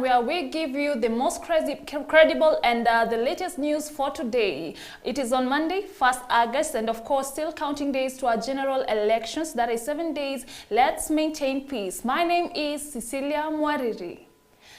where we give you the most credible and the latest news for today. It is on Monday, 1st August, and of course still counting days to our general elections. That is 7 days. Let's maintain peace. My name is Cecilia Mwariri.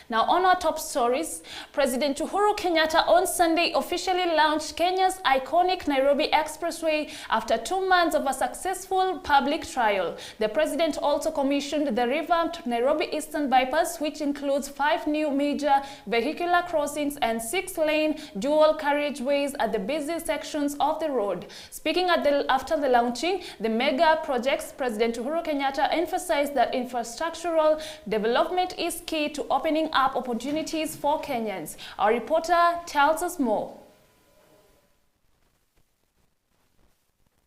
Now, on our top stories, President Uhuru Kenyatta on Sunday officially launched Kenya's iconic Nairobi Expressway after 2 months of a successful public trial. The president also commissioned the revamped Nairobi Eastern Bypass, which includes 5 new major vehicular crossings and 6-lane dual carriageways at the busy sections of the road. Speaking after the launching, the mega projects, President Uhuru Kenyatta emphasized that infrastructural development is key to opening up opportunities for Kenyans. Our reporter tells us more.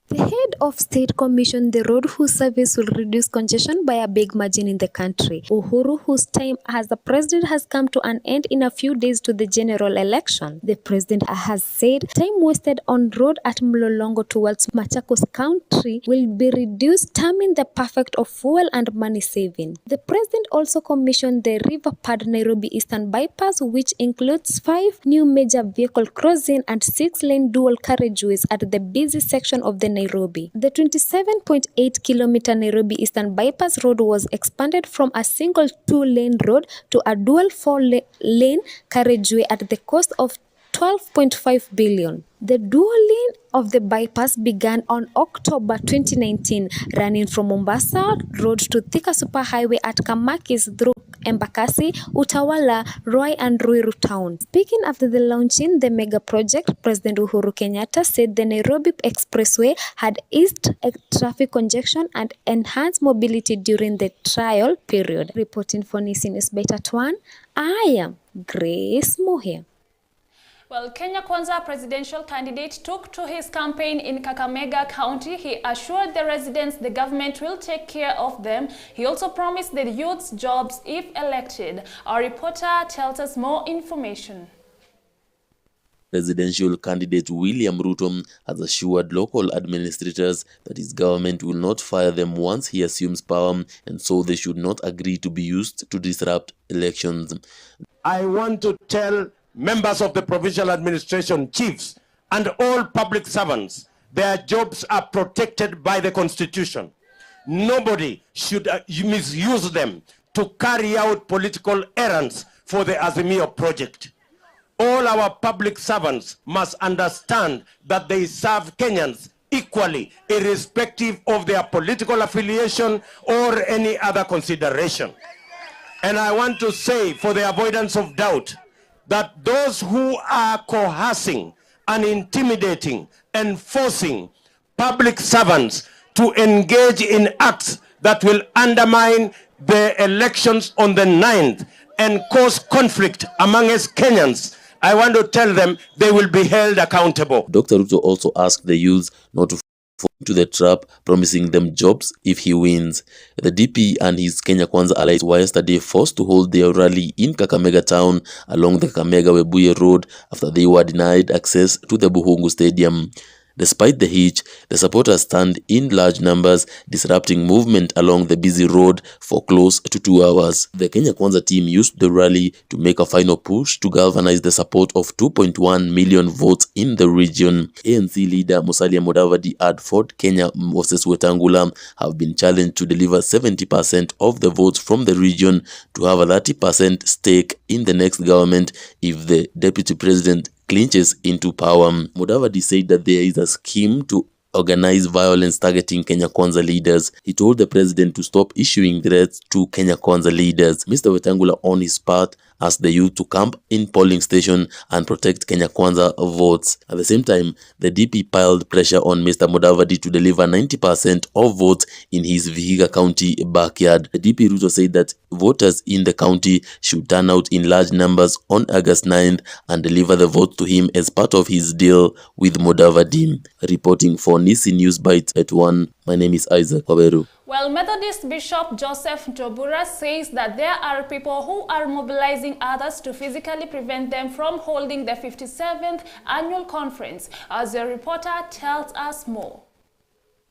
The head of state commissioned the road whose service will reduce congestion by a big margin in the country. Uhuru, whose time as the president has come to an end in a few days to the general election. The president has said time wasted on road at Mlolongo towards Machakos County will be reduced, terming the perfect of fuel and money saving. The president also commissioned the River Pad Nairobi Eastern Bypass, which includes 5 new major vehicle crossings and 6-lane dual carriageways at the busy section of the Nairobi. The 27.8-kilometer Nairobi Eastern Bypass Road was expanded from a single 2-lane road to a dual 4-lane carriageway at the cost of 12.5 billion. The dual lane of the bypass began on October 2019, running from Mombasa Road to Thika Superhighway at Kamakis through Embakasi, Utawala, Roy and Ruiru town. Speaking after the launching the mega project, President Uhuru Kenyatta said the Nairobi Expressway had eased traffic congestion and enhanced mobility during the trial period. Reporting for Nissi Bytes at 1, I am Grace Mohe. Well, Kenya Kwanza presidential candidate took to his campaign in Kakamega County. He assured the residents the government will take care of them. He also promised the youths jobs if elected. Our reporter tells us more information. Presidential candidate William Ruto has assured local administrators that his government will not fire them once he assumes power, and so they should not agree to be used to disrupt elections. I want to tell members of the provincial administration, chiefs, and all public servants, their jobs are protected by the Constitution. Nobody should misuse them to carry out political errands for the Azimio project. All our public servants must understand that they serve Kenyans equally, irrespective of their political affiliation or any other consideration. And I want to say, for the avoidance of doubt, that those who are coercing and intimidating and forcing public servants to engage in acts that will undermine the elections on the 9th and cause conflict among us Kenyans, I want to tell them they will be held accountable. Dr. Ruto also asked the youth not to fall into the trap, promising them jobs if he wins. The DP and his Kenya Kwanza allies were yesterday forced to hold their rally in Kakamega town along the Kakamega-Webuye Road after they were denied access to the Buhungu Stadium. Despite the hitch, the supporters stand in large numbers, disrupting movement along the busy road for close to 2 hours. The Kenya Kwanza team used the rally to make a final push to galvanize the support of 2.1 million votes in the region. ANC leader Musalia Mudavadi and Ford Kenya Moses Wetangula have been challenged to deliver 70% of the votes from the region to have a 30% stake in the next government if the deputy president clinches into power. Mudavadi said that there is a scheme to organize violence targeting Kenya Kwanza leaders. He told the president to stop issuing threats to Kenya Kwanza leaders. Mr. Wetangula, on his part, asked the youth to camp in polling station and protect Kenya Kwanza votes. At the same time, the DP piled pressure on Mr. Mudavadi to deliver 90% of votes in his Vihiga County backyard. The DP Ruto said that voters in the county should turn out in large numbers on August 9th and deliver the vote to him as part of his deal with Mudavadi. Reporting for Nissi Bytes at 1, my name is Isaac Waberu. Well, Methodist Bishop Joseph Njobura says that there are people who are mobilizing others to physically prevent them from holding the 57th annual conference. As the reporter tells us more.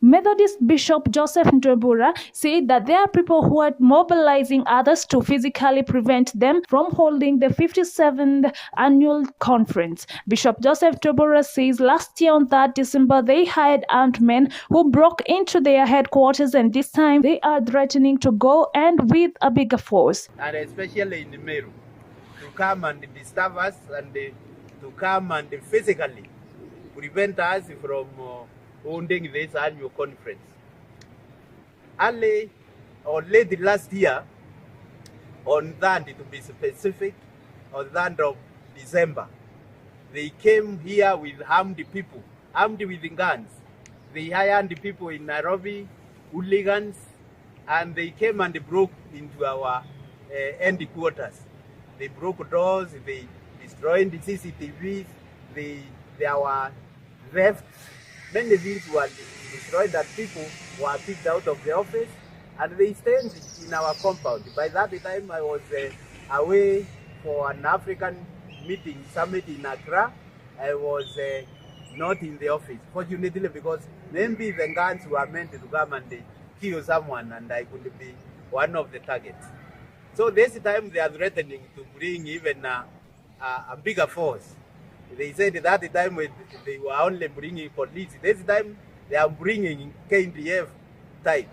Methodist Bishop Joseph Ntwebura said that there are people who are mobilizing others to physically prevent them from holding the 57th annual conference. Bishop Joseph Ntwebura says last year on 3rd December they hired armed men who broke into their headquarters, and this time they are threatening to go and with a bigger force. And especially in the Meru, to come and disturb us and to come and physically prevent us from holding this annual conference. Early or late last year, on 3rd, to be specific, on 3rd of December, they came here with armed people, armed with guns. They hired the people in Nairobi, hooligans, and they came and broke into our headquarters. They broke doors, they destroyed the CCTVs, there were thefts. Many things were destroyed that people were kicked out of the office, and they stayed in our compound. By that time, I was away for an African meeting summit in Accra. I was not in the office, fortunately, because maybe the guns were meant to come and kill someone, and I could be one of the targets. So this time they are threatening to bring even a bigger force. They said that the time they were only bringing police. This time they are bringing KDF type.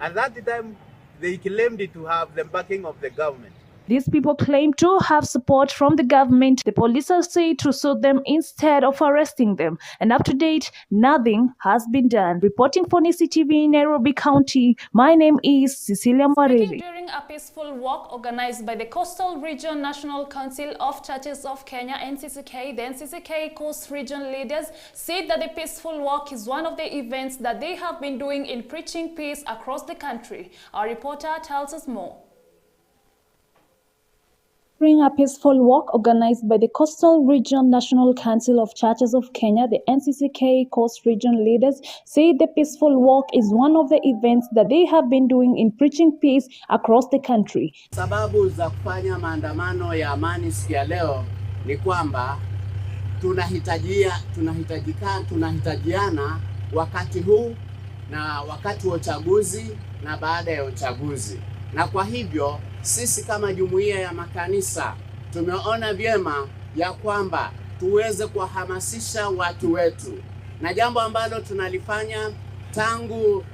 And that time they claimed to have the backing of the government. These people claim to have support from the government. The police are said to sue them instead of arresting them. And up to date, nothing has been done. Reporting for Nissi TV in Nairobi County, my name is Cecilia Mariri. During a peaceful walk organized by the Coastal Region National Council of Churches of Kenya, NCCK, the NCCK Coast Region leaders said that the peaceful walk is one of the events that they have been doing in preaching peace across the country. Our reporter tells us more. During a peaceful walk organized by the Coastal Region National Council of Churches of Kenya, the NCCK Coast Region leaders say the peaceful walk is one of the events that they have been doing in preaching peace across the country. Sababu za kufanya maandamano ya amani siku ya leo ni kwamba tunahitajiana wakati huu na wakati wa uchaguzi na baada ya uchaguzi. Na kwa hivyo sisi kama jumuiya ya makanisa tumeona vyema ya kwamba tuweze kuhamasisha watu wetu, na jambo ambalo tunalifanya tangu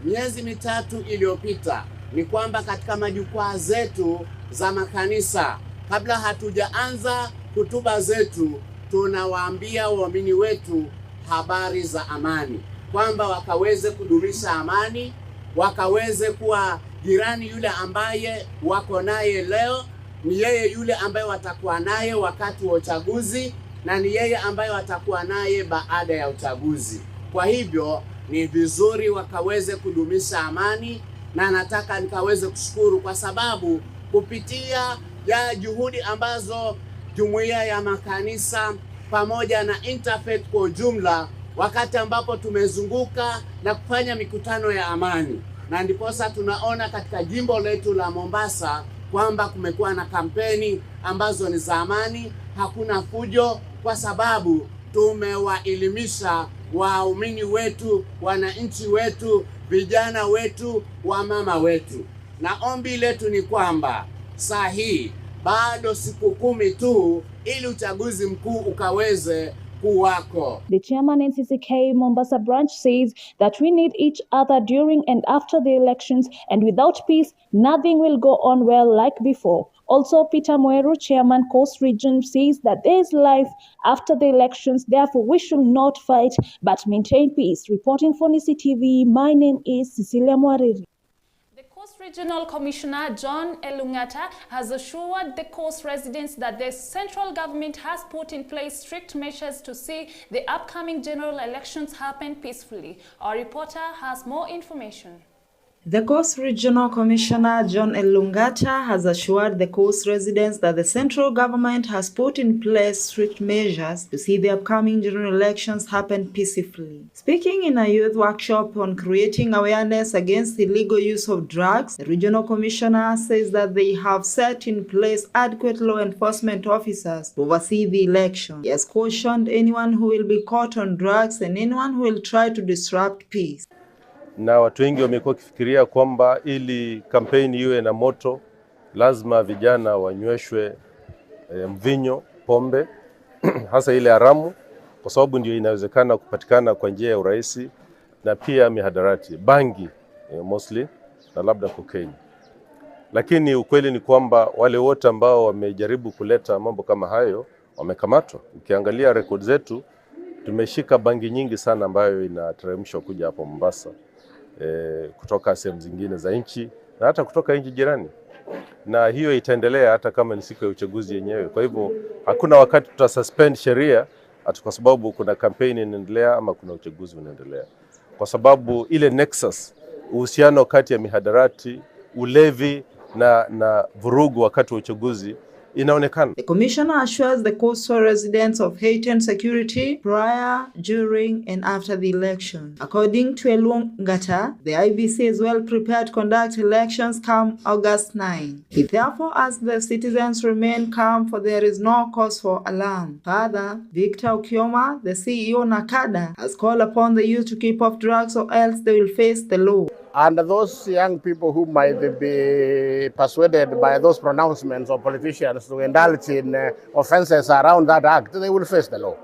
miezi mitatu iliyopita ni kwamba katika majukwaa zetu za makanisa, kabla hatujaanza hutuba zetu, tunawaambia waamini wetu habari za amani, kwamba wakaweze kudumisha amani, wakaweze kuwa jirani yule ambaye wako naye leo ni yeye yule ambaye watakuwa naye wakati wa uchaguzi, na ni yeye ambaye watakuwa naye baada ya uchaguzi. Kwa hivyo ni vizuri wakaweze kudumisha amani, na nataka nikaweze kushukuru kwa sababu kupitia ya juhudi ambazo jumuiya ya makanisa pamoja na Interfaith kwa ujumla, wakati ambapo tumezunguka na kufanya mikutano ya amani, na ndiposa tunaona katika jimbo letu la Mombasa kwamba kumekuwa na kampeni ambazo ni za amani, hakuna fujo, kwa sababu tumewaelimisha waumini wetu, wananchi wetu, vijana wetu, wamama wetu. Na ombi letu ni kwamba saa hii bado siku 10 tu ili uchaguzi mkuu ukaweze kuwako. The chairman NCCK Mombasa branch says that we need each other during and after the elections, and without peace, nothing will go on well like before. Also, Peter Mweru, chairman Coast Region, says that there is life after the elections, therefore we should not fight but maintain peace. Reporting for Nissi TV, my name is Cecilia Mwariri. Coast Regional Commissioner John Elungata has assured the Coast residents that the central government has put in place strict measures to see the upcoming general elections happen peacefully. Our reporter has more information. The Coast Regional Commissioner John Elungata has assured the Coast residents that the central government has put in place strict measures to see the upcoming general elections happen peacefully. Speaking in a youth workshop on creating awareness against the illegal use of drugs, the Regional Commissioner says that they have set in place adequate law enforcement officers to oversee the election. He has cautioned anyone who will be caught on drugs and anyone who will try to disrupt peace. Na watu wengi wamekuwa kifikiria kwamba ili kampeni iwe na moto lazima vijana wanyweshwe mvinyo, pombe hasa ile haramu, kwa sababu ndio inawezekana kupatikana kwa njia ya urahisi, na pia mihadarati, bangi mostly, na labda cocaine. Lakini ukweli ni kwamba wale wote ambao wamejaribu kuleta mambo kama hayo wamekamatwa. Ukiangalia record zetu, tumeshika bangi nyingi sana ambayo inateremshwa kuja hapo Mombasa, kutoka sehemu zingine za nchi na hata kutoka nchi jirani, na hiyo itaendelea hata kama ni siku ya uchaguzi yenyewe. Kwa hivyo hakuna wakati tutasuspend sheria hata kwa sababu kuna kampeni inaendelea ama kuna uchaguzi unaendelea, kwa sababu ile nexus, uhusiano kati ya mihadarati, ulevi na vurugu wakati wa uchaguzi inaonekana. The commissioner assures the coastal residents of heightened security prior, during and after the election. According to Elungata, the IBC is well prepared to conduct elections come August 9. He therefore asks the citizens remain calm, for there is no cause for alarm. Further, Victor Okioma, the CEO Nakada, has called upon the youth to keep off drugs or else they will face the law. And those young people who might be persuaded by those pronouncements of politicians to indulge in offenses around that act, they will face the law.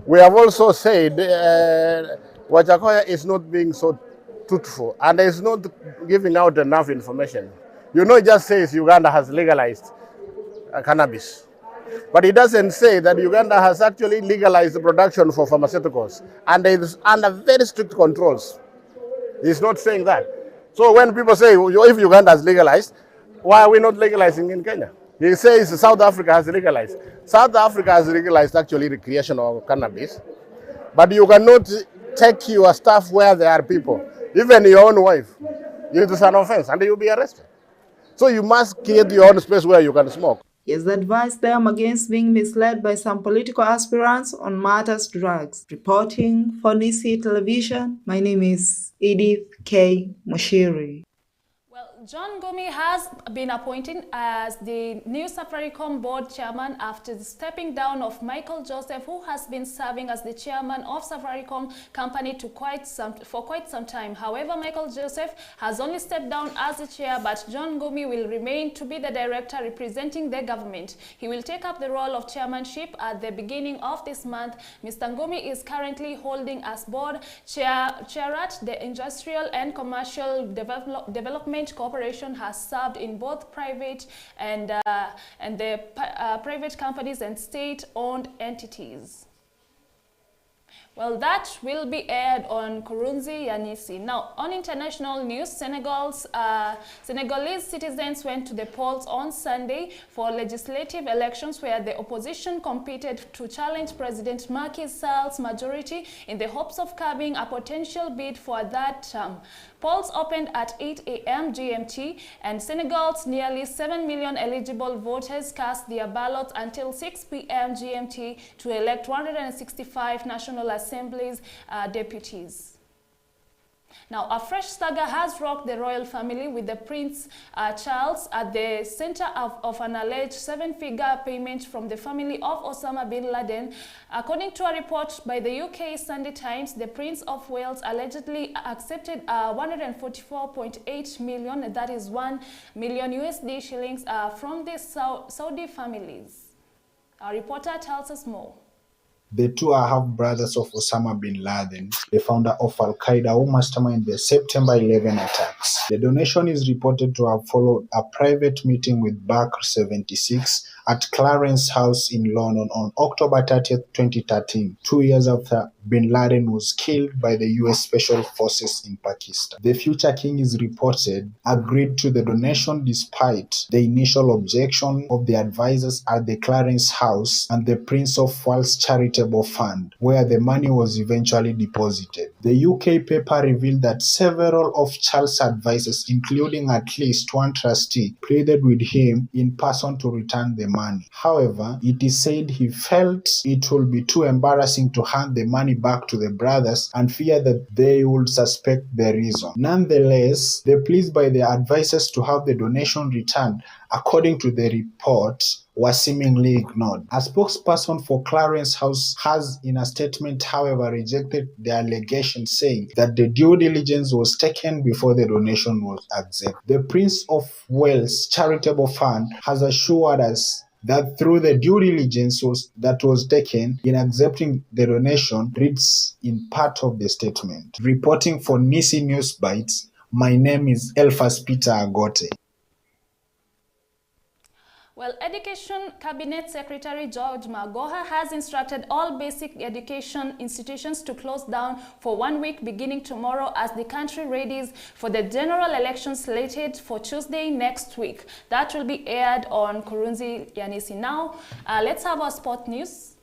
We have also said Wajakoya is not being so truthful and is not giving out enough information. You know, it just says Uganda has legalized cannabis. But it doesn't say that Uganda has actually legalized the production for pharmaceuticals and it is under very strict controls. He's not saying that. So when people say, if Uganda has legalized, why are we not legalizing in Kenya? He says South Africa has legalized. South Africa has legalized actually recreational cannabis. But you cannot take your stuff where there are people. Even your own wife. It is an offense and you'll be arrested. So you must create your own space where you can smoke. He has advised them against being misled by some political aspirants on matters drugs. Reporting for Nissi Television, my name is Edith K. Moshiri. John Gomi has been appointed as the new Safaricom board chairman after the stepping down of Michael Joseph, who has been serving as the chairman of Safaricom company for quite some time. However, Michael Joseph has only stepped down as the chair, but John Gomi will remain to be the director representing the government. He will take up the role of chairmanship at the beginning of this month. Mr. Gomi is currently holding as board chair at the Industrial and Commercial Development Corporation, has served in both private and the private companies and state-owned entities. Well, that will be aired on Kurunzi ya Nissi. Now, on international news, Senegalese citizens went to the polls on Sunday for legislative elections where the opposition competed to challenge President Macky Sall's majority in the hopes of curbing a potential bid for that term. Polls opened at 8 a.m. GMT, and Senegal's nearly 7 million eligible voters cast their ballots until 6 p.m. GMT to elect 165 National Assembly's deputies. Now, a fresh saga has rocked the royal family, with the Prince Charles at the center of an alleged seven-figure payment from the family of Osama bin Laden. According to a report by the UK Sunday Times, the Prince of Wales allegedly accepted 144.8 million, that is 1 million USD shillings, from the Saudi families. Our reporter tells us more. The two are half-brothers of Osama bin Laden, the founder of Al-Qaeda, who masterminded the September 11 attacks. The donation is reported to have followed a private meeting with Bakr 76 at Clarence House in London on October 30, 2013, 2 years after Bin Laden was killed by the US Special Forces in Pakistan. The future king is reported agreed to the donation despite the initial objection of the advisors at the Clarence House and the Prince of Wales Charitable Fund, where the money was eventually deposited. The UK paper revealed that several of Charles' advisors, including at least one trustee, pleaded with him in person to return the money. However, it is said he felt it would be too embarrassing to hand the money back to the brothers and feared that they would suspect the reason. Nonetheless, the pleas by the advisors to have the donation returned, according to the report, was seemingly ignored. A spokesperson for Clarence House has, in a statement, however, rejected the allegation, saying that the due diligence was taken before the donation was accepted. The Prince of Wales Charitable Fund has assured us that through the due diligence that was taken in accepting the donation, reads in part of the statement. Reporting for Nissi News Bytes, my name is Elphas Peter Agote. Well, Education Cabinet Secretary George Magoha has instructed all basic education institutions to close down for 1 week beginning tomorrow as the country readies for the general election slated for Tuesday next week. That will be aired on Kurunzi ya Nissi. Now, let's have our sport news.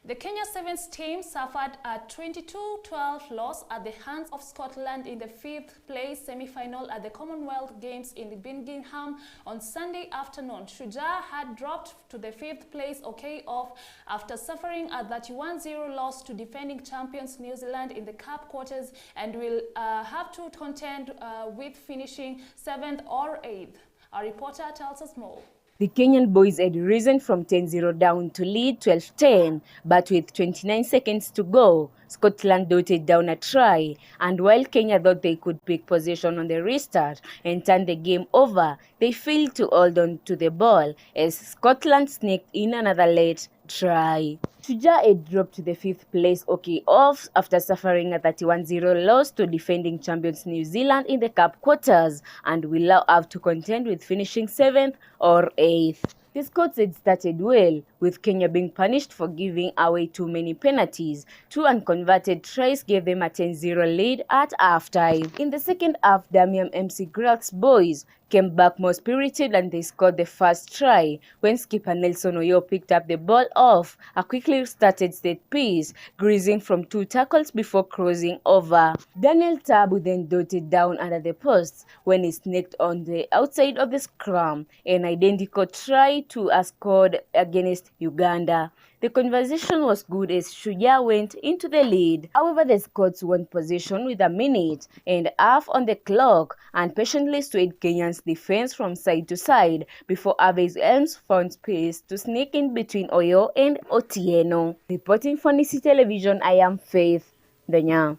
The Kenya Sevens team suffered a 22-12 loss at the hands of Scotland in the 5th place semi-final at the Commonwealth Games in Birmingham on Sunday afternoon. Shujaa had dropped to the 5th place off after suffering a 31-0 loss to defending champions New Zealand in the Cup quarters and will have to contend with finishing 7th or 8th. Our reporter tells us more. The Kenyan boys had risen from 10-0 down to lead 12-10, but with 29 seconds to go, Scotland dotted down a try, and while Kenya thought they could pick possession on the restart and turn the game over, they failed to hold on to the ball as Scotland sneaked in another late try. Shujaa had dropped to the 5th place off after suffering a 31-0 loss to defending champions New Zealand in the Cup quarters and will now have to contend with finishing 7th or 8th. The Scots had started well, with Kenya being punished for giving away too many penalties. 2 unconverted tries gave them a 10-0 lead at halftime. In the second half, Damian MC Gralk's boys came back more spirited and they scored the first try when skipper Nelson Oyo picked up the ball off a quickly started set piece, grazing from 2 tackles before crossing over. Daniel Tabu then dotted down under the posts when he snaked on the outside of the scrum, an identical try to a scored against Uganda. The conversation was good as Shujaa went into the lead. However, the Scots won possession with a minute and half on the clock and patiently swayed Kenyan's defense from side to side before Abe's Elms found space to sneak in between Oyo and Otieno. Reporting for Nissi Television, I am Faith Danya.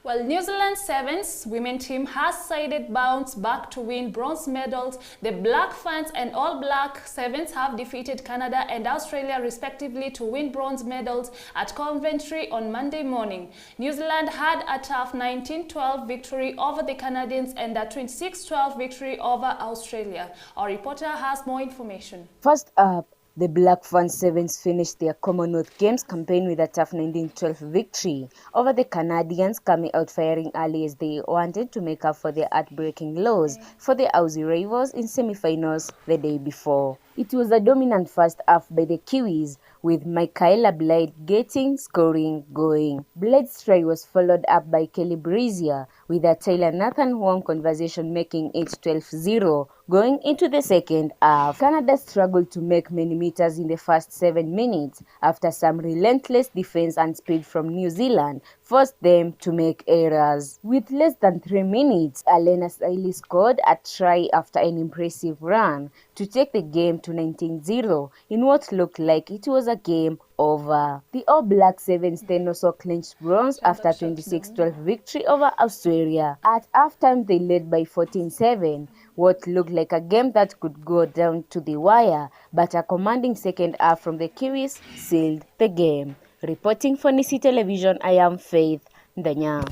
Well, New Zealand Sevens women team has sided bounce back to win bronze medals. The Black Ferns and All Black Sevens have defeated Canada and Australia respectively to win bronze medals at Coventry on Monday morning. New Zealand had a tough 19-12 victory over the Canadians and a 26-12 victory over Australia. Our reporter has more information. First up, the Black Ferns Sevens finished their Commonwealth Games campaign with a tough 19-12 victory over the Canadians, coming out firing early as they wanted to make up for their heartbreaking loss for the Aussie rivals in semi-finals the day before. It was a dominant first half by the Kiwis, with Michaela Blythe getting scoring going. Blythe's try was followed up by Kelly Brazier, with a Tyler Nathan Wong conversation making it 12-0 going into the second half. Canada struggled to make many meters in the first 7 minutes after some relentless defense and speed from New Zealand forced them to make errors. With less than 3 minutes, Alena Saili scored a try after an impressive run to take the game to 19-0 in what looked like it was a game over. The All Black Sevens then also clinched bronze after 26-12 victory over Australia. At halftime, they led by 14-7, what looked like a game that could go down to the wire, but a commanding second half from the Kiwis sealed the game. Reporting for Nissi Television, I am Faith Danya.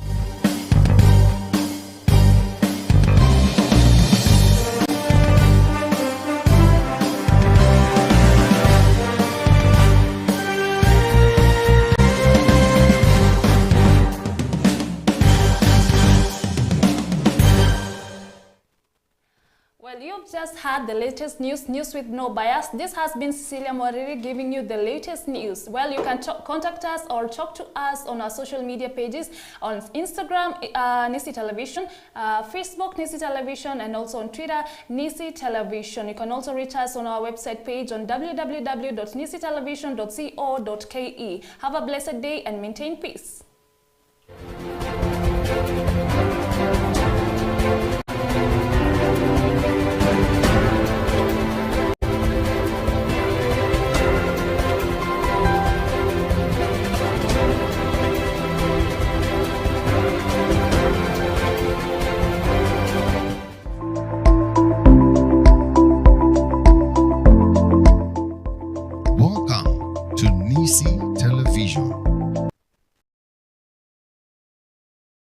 had the latest news with no bias. This has been Cecilia Mwariri giving you the latest news. Well, you can contact us or talk to us on our social media pages on Instagram, Nissi Television, Facebook, Nissi Television, and also on Twitter, Nissi Television. You can also reach us on our website page on www.nissitelevision.co.ke. Have a blessed day and maintain peace.